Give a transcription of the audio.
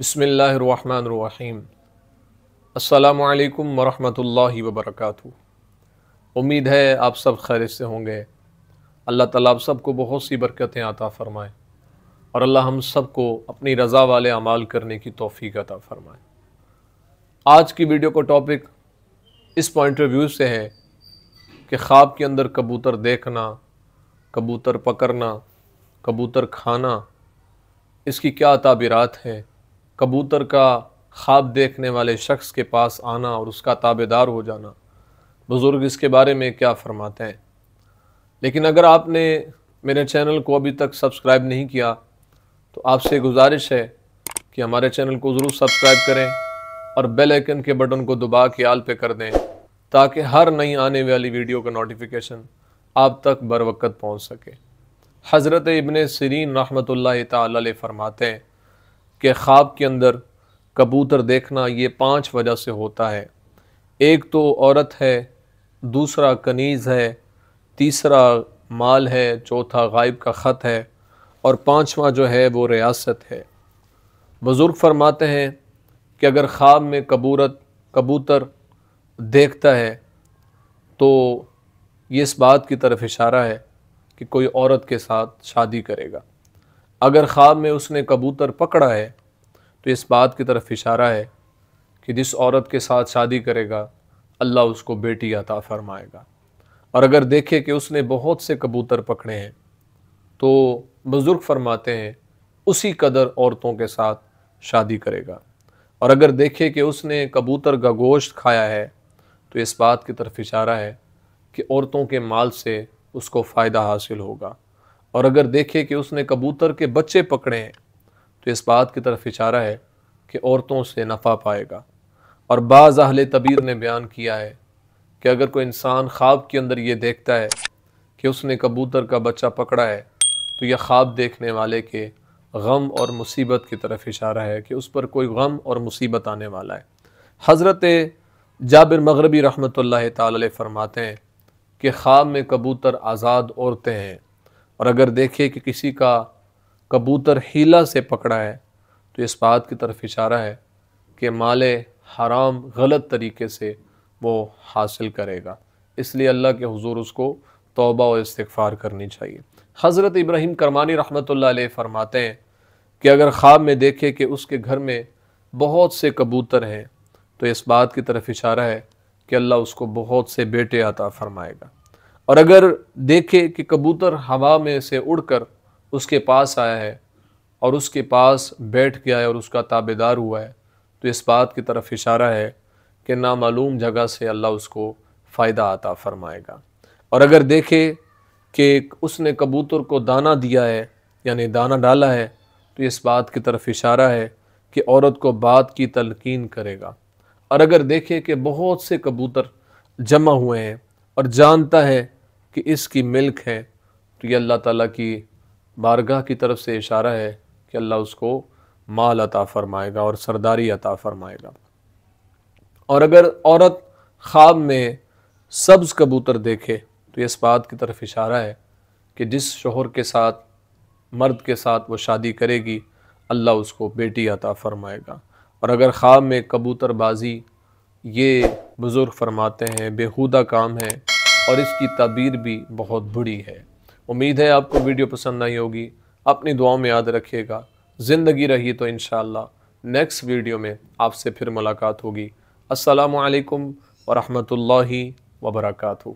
بسم اللہ الرحمن الرحیم۔ السلام علیکم ورحمۃ اللہ وبرکاتہ۔ امید ہے آپ سب خیریت سے ہوں گے۔ اللہ تعالیٰ آپ سب کو بہت سی برکتیں عطا فرمائے اور اللہ ہم سب کو اپنی رضا والے اعمال کرنے کی توفیق عطا فرمائے۔ آج کی ویڈیو کا ٹاپک اس پوائنٹ آف ویو سے ہے کہ خواب کے اندر کبوتر دیکھنا، کبوتر پکڑنا، کبوتر کھانا، اس کی کیا تعبیرات ہیں؟ کبوتر کا خواب دیکھنے والے شخص کے پاس آنا اور اس کا تابع دار ہو جانا، بزرگ اس کے بارے میں کیا فرماتے ہیں؟ لیکن اگر آپ نے میرے چینل کو ابھی تک سبسکرائب نہیں کیا تو آپ سے گزارش ہے کہ ہمارے چینل کو ضرور سبسکرائب کریں اور بیل آئیکن کے بٹن کو دبا کے آل پہ کر دیں تاکہ ہر نئی آنے والی ویڈیو کا نوٹیفیکیشن آپ تک بر وقت پہنچ سکے۔ حضرت ابن سیرین رحمۃ اللہ تعالی علیہ فرماتے ہیں کہ خواب کے اندر کبوتر دیکھنا یہ 5 وجہ سے ہوتا ہے۔ ایک تو عورت ہے، دوسرا کنیز ہے، تیسرا مال ہے، چوتھا غائب کا خط ہے اور 5واں جو ہے وہ ریاست ہے۔ بزرگ فرماتے ہیں کہ اگر خواب میں کبوتر دیکھتا ہے تو یہ اس بات کی طرف اشارہ ہے کہ کوئی عورت کے ساتھ شادی کرے گا۔ اگر خواب میں اس نے کبوتر پکڑا ہے تو اس بات کی طرف اشارہ ہے کہ جس عورت کے ساتھ شادی کرے گا اللہ اس کو بیٹی عطا فرمائے گا۔ اور اگر دیکھے کہ اس نے بہت سے کبوتر پکڑے ہیں تو بزرگ فرماتے ہیں اسی قدر عورتوں کے ساتھ شادی کرے گا۔ اور اگر دیکھے کہ اس نے کبوتر کا گوشت کھایا ہے تو اس بات کی طرف اشارہ ہے کہ عورتوں کے مال سے اس کو فائدہ حاصل ہوگا۔ اور اگر دیکھے کہ اس نے کبوتر کے بچے پکڑے ہیں تو اس بات کی طرف اشارہ ہے کہ عورتوں سے نفع پائے گا۔ اور بعض اہل تعبیر نے بیان کیا ہے کہ اگر کوئی انسان خواب کے اندر یہ دیکھتا ہے کہ اس نے کبوتر کا بچہ پکڑا ہے تو یہ خواب دیکھنے والے کے غم اور مصیبت کی طرف اشارہ ہے کہ اس پر کوئی غم اور مصیبت آنے والا ہے۔ حضرت جابر مغربی رحمۃ اللہ تعالی علیہ فرماتے ہیں کہ خواب میں کبوتر آزاد عورتیں ہیں اور اگر دیکھے کہ کسی کا کبوتر حیلہ سے پکڑا ہے تو اس بات کی طرف اشارہ ہے کہ مال حرام غلط طریقے سے وہ حاصل کرے گا، اس لیے اللہ کے حضور اس کو توبہ و استغفار کرنی چاہیے۔ حضرت ابراہیم کرمانی رحمۃ اللہ علیہ فرماتے ہیں کہ اگر خواب میں دیکھے کہ اس کے گھر میں بہت سے کبوتر ہیں تو اس بات کی طرف اشارہ ہے کہ اللہ اس کو بہت سے بیٹے عطا فرمائے گا۔ اور اگر دیکھے کہ کبوتر ہوا میں سے اڑ کر اس کے پاس آیا ہے اور اس کے پاس بیٹھ گیا ہے اور اس کا تابع دار ہوا ہے تو اس بات کی طرف اشارہ ہے کہ نامعلوم جگہ سے اللہ اس کو فائدہ عطا فرمائے گا۔ اور اگر دیکھے کہ اس نے کبوتر کو دانہ دیا ہے یعنی دانہ ڈالا ہے تو اس بات کی طرف اشارہ ہے کہ عورت کو بات کی تلقین کرے گا۔ اور اگر دیکھے کہ بہت سے کبوتر جمع ہوئے ہیں اور جانتا ہے کہ اس کی ملک ہے تو یہ اللہ تعالیٰ کی بارگاہ کی طرف سے اشارہ ہے کہ اللہ اس کو مال عطا فرمائے گا اور سرداری عطا فرمائے گا۔ اور اگر عورت خواب میں سبز کبوتر دیکھے تو اس بات کی طرف اشارہ ہے کہ جس شوہر کے ساتھ مرد کے ساتھ وہ شادی کرے گی اللہ اس کو بیٹی عطا فرمائے گا۔ اور اگر خواب میں کبوتر بازی، یہ بزرگ فرماتے ہیں بیہودہ کام ہے اور اس کی تعبیر بھی بہت بری ہے۔ امید ہے آپ کو ویڈیو پسند آئی ہوگی، اپنی دعاؤں میں یاد رکھیے گا۔ زندگی رہی تو انشاءاللہ نیکسٹ ویڈیو میں آپ سے پھر ملاقات ہوگی۔ السلام علیکم ورحمۃ اللہ وبرکاتہ۔